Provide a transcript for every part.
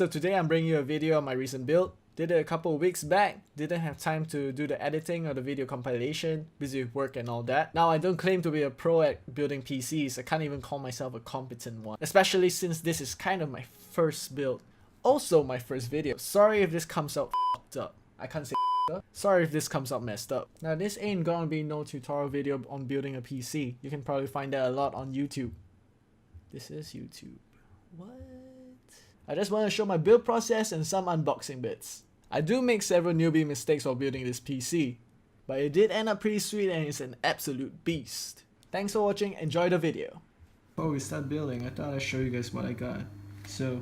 So today I'm bringing you a video on my recent build. Did it a couple of weeks back, didn't have time to do the editing or the video compilation, busy with work and all that. Now I don't claim to be a pro at building PCs, I can't even call myself a competent one. Especially since this is kind of my first build. Also my first video. Sorry if this comes out f***ed up. I can't say f***ed up. Sorry if this comes out messed up. Now this ain't gonna be no tutorial video on building a PC. You can probably find that a lot on YouTube. This is YouTube. What? I just want to show my build process and some unboxing bits. I do make several newbie mistakes while building this PC, but it did end up pretty sweet and it's an absolute beast. Thanks for watching, enjoy the video. Before we start building, I thought I'd show you guys what I got. So,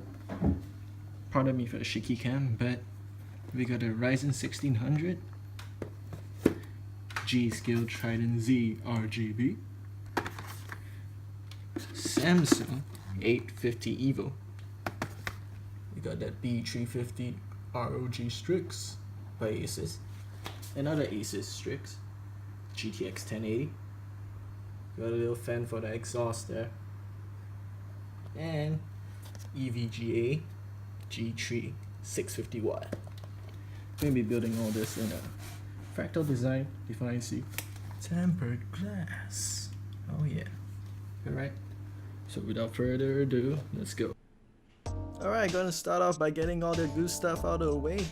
pardon me for the shaky cam, but we got a Ryzen 1600, G-Skill Trident Z RGB, Samsung 850 EVO. We got that B350 ROG Strix by ASUS, another ASUS Strix, Gtx1080. Got a little fan for the exhaust there, and EVGA G3 650W. Gonna be building all this in a Fractal design, defined C, tempered glass. Oh yeah, alright. So without further ado, let's go. Alright, gonna start off by getting all the good stuff out of the way.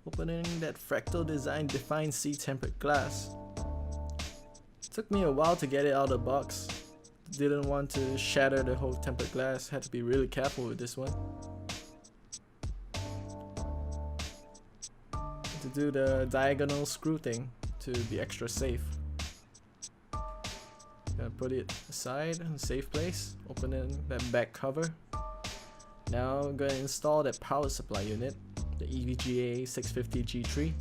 Opening that Fractal design defined C tempered glass. Took me a while to get it out of the box. Didn't want to shatter the whole tempered glass, had to be really careful with this one. To do the diagonal screw thing to be extra safe. Gonna put it aside in a safe place, opening that back cover. Now I'm going to install that power supply unit, the EVGA 650 G3.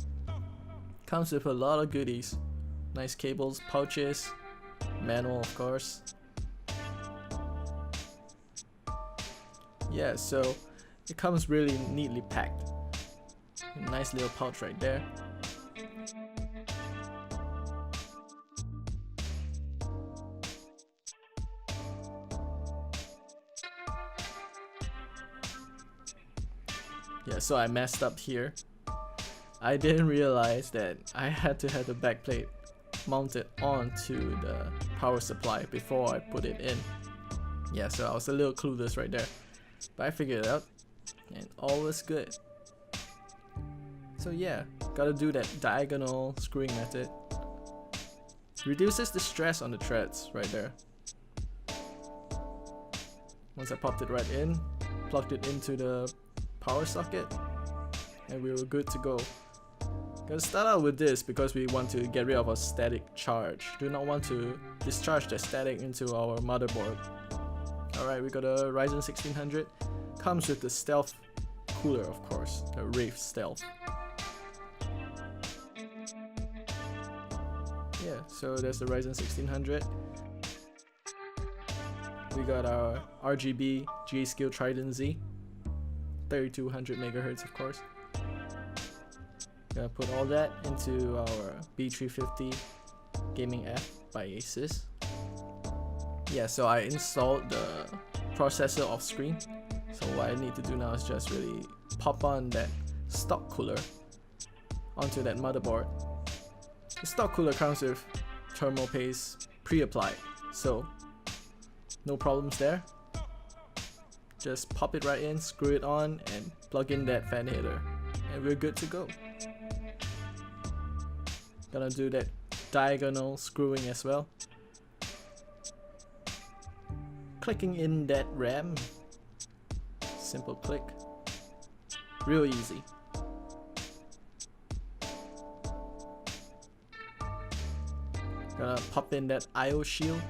Comes with a lot of goodies. Nice cables, pouches, manual of course. Yeah, so it comes really neatly packed. A nice little pouch right there. Yeah, so I messed up here. I didn't realize that I had to have the backplate mounted onto the power supply before I put it in. Yeah, so I was a little clueless right there. But I figured it out, and all was good. So yeah, gotta do that diagonal screwing method. Reduces the stress on the threads right there. Once I popped it right in, plugged it into the power socket, and we were good to go. Gotta start out with this because we want to get rid of our static charge. Do not want to discharge the static into our motherboard. Alright, we got a Ryzen 1600. Comes with the stealth cooler, of course, the Wraith Stealth. Yeah, so there's the Ryzen 1600. We got our RGB G-Skill Trident Z, 3200 MHz of course. Gonna put all that into our B350 Gaming F by ASUS. Yeah, so I installed the processor off screen. So what I need to do now is just really pop on that stock cooler onto that motherboard. The stock cooler comes with thermal paste pre-applied, so no problems there. Just pop it right in, screw it on, and plug in that fan header, and we're good to go. Gonna do that diagonal screwing as well. Clicking in that RAM. Simple click. Real easy. Gonna pop in that IO shield.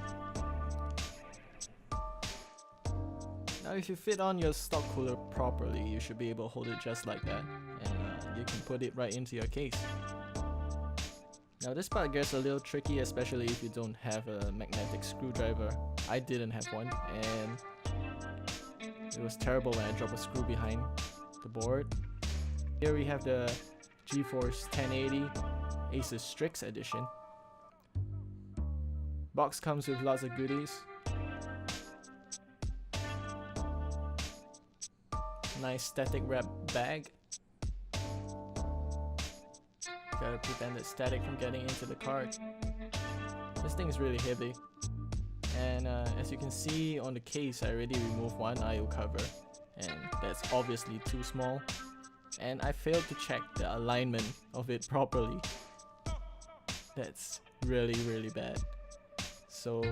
Now if you fit on your stock cooler properly, you should be able to hold it just like that, and you can put it right into your case. Now this part gets a little tricky, especially if you don't have a magnetic screwdriver. I didn't have one, and it was terrible when I dropped a screw behind the board. Here we have the GeForce 1080 ASUS Strix edition. Box comes with lots of goodies. Nice static wrap bag. Gotta prevent the static from getting into the card. This thing is really heavy. And as you can see on the case, I already removed one IO cover. And that's obviously too small. And I failed to check the alignment of it properly. That's really bad. So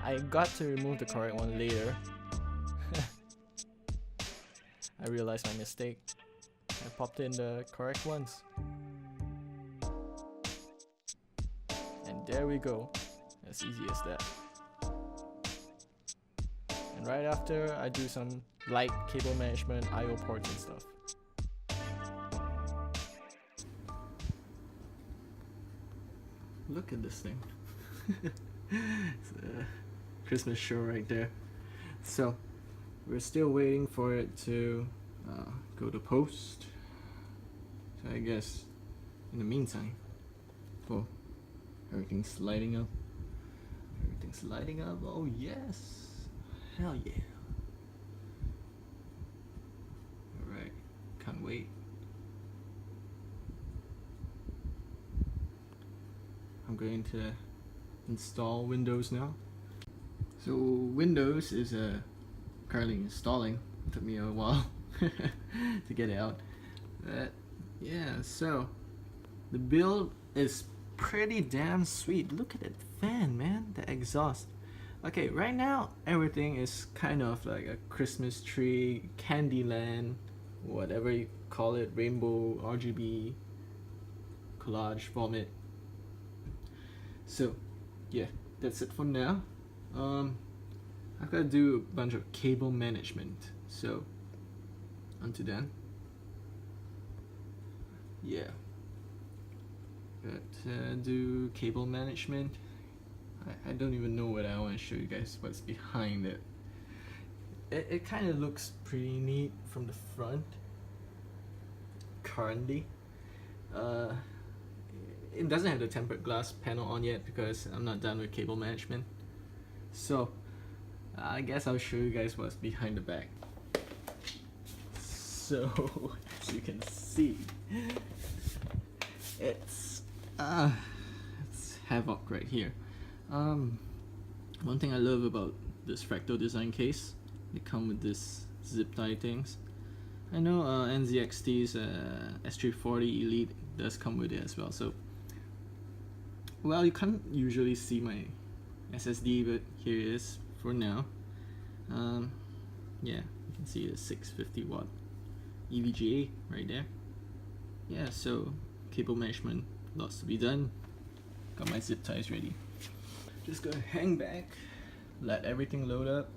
I got to remove the correct one later. I realized my mistake. I popped in the correct ones. And there we go. As easy as that. And right after, I do some light cable management, IO ports and stuff. Look at this thing. It's a Christmas show right there. So we're still waiting for it to go to post. So I guess in the meantime, oh, everything's lighting up. Everything's lighting up. Oh yes, hell yeah. Alright, can't wait. I'm going to install Windows now. So Windows is currently installing. It took me a while to get it out. But yeah, so the build is pretty damn sweet. Look at that fan, man, the exhaust. Okay, right now everything is kind of like a Christmas tree, Candyland, whatever you call it, rainbow, RGB, collage, vomit. So yeah, that's it for now. I've got to do a bunch of cable management, so until then, yeah, got to do cable management. I don't even know what I want to show you guys what's behind it. It kind of looks pretty neat from the front currently. It doesn't have the tempered glass panel on yet because I'm not done with cable management. So I guess I'll show you guys what's behind the back. So as you can see, it's havoc right here. One thing I love about this Fractal design case, they come with this zip tie things. I know NZXT's S340 Elite does come with it as well. So, well, you can't usually see my SSD, but here it is for now. Yeah, you can see the 650 watt EVGA right there. Yeah, so cable management, lots to be done. Got my zip ties ready. Just gonna hang back, let everything load up.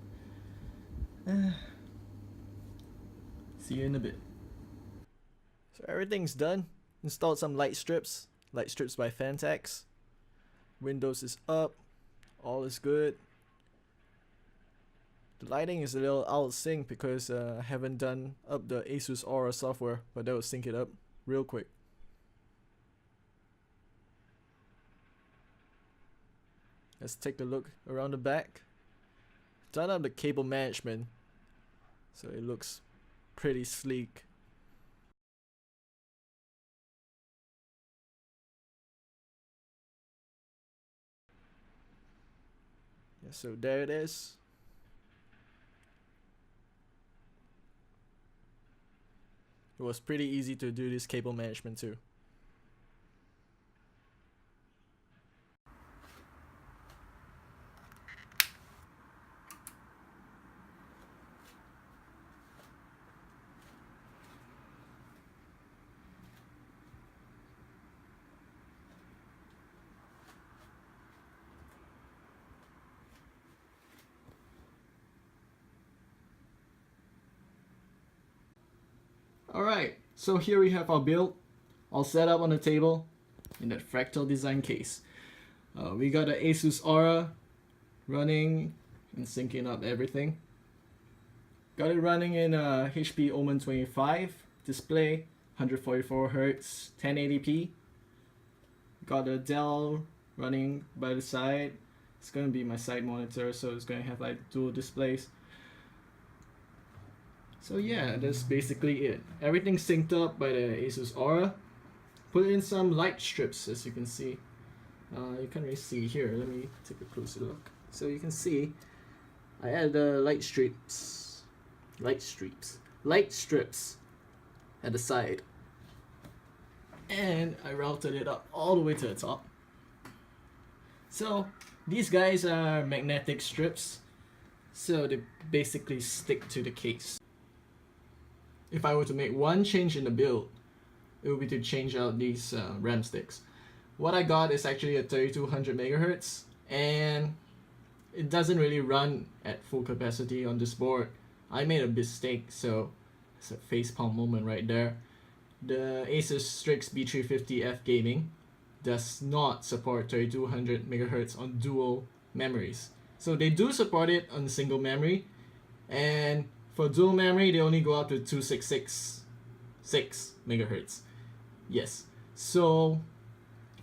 See you in a bit. So everything's done. Installed some light strips by Phanteks. Windows is up. All is good. The lighting is a little out of sync because I haven't done up the ASUS Aura software, but that will sync it up real quick. Let's take a look around the back. Done up the cable management, so it looks pretty sleek. Yeah, so there it is. It was pretty easy to do this cable management too. Alright, so here we have our build all set up on the table in that Fractal design case. We got an ASUS Aura running and syncing up everything. Got it running in a HP Omen 25 display, 144Hz, 1080p. Got a Dell running by the side. It's going to be my side monitor, so it's going to have like dual displays. So yeah, that's basically it. Everything's synced up by the ASUS Aura. Put in some light strips, as you can see. You can't really see here. Let me take a closer look. So you can see, I added the light strips at the side, and I routed it up all the way to the top. So these guys are magnetic strips, so they basically stick to the case. If I were to make one change in the build, it would be to change out these RAM sticks. What I got is actually a 3200 megahertz, and it doesn't really run at full capacity on this board. I made a mistake, so it's a facepalm moment right there. The ASUS Strix B350F Gaming does not support 3200 megahertz on dual memories. So they do support it on single memory, and for dual memory they only go up to 2666 megahertz. Yes, so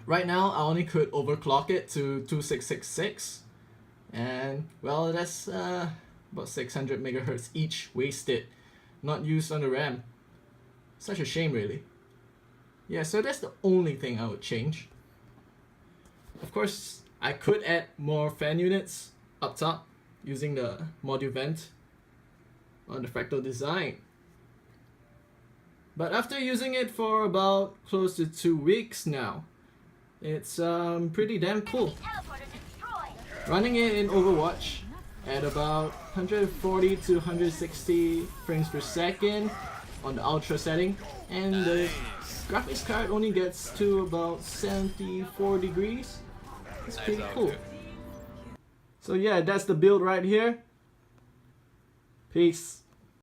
right now I only could overclock it to 2666, and well, that's about 600 megahertz each wasted, not used on the RAM. Such a shame, really. Yeah, so that's the only thing I would change. Of course, I could add more fan units up top using the module vent on the Fractal design. But after using it for about close to 2 weeks now, it's pretty damn cool. Running it in Overwatch at about 140 to 160 frames per second on the ultra setting, and the graphics card only gets to about 74 degrees. It's pretty cool. So yeah, that's the build right here. Peace.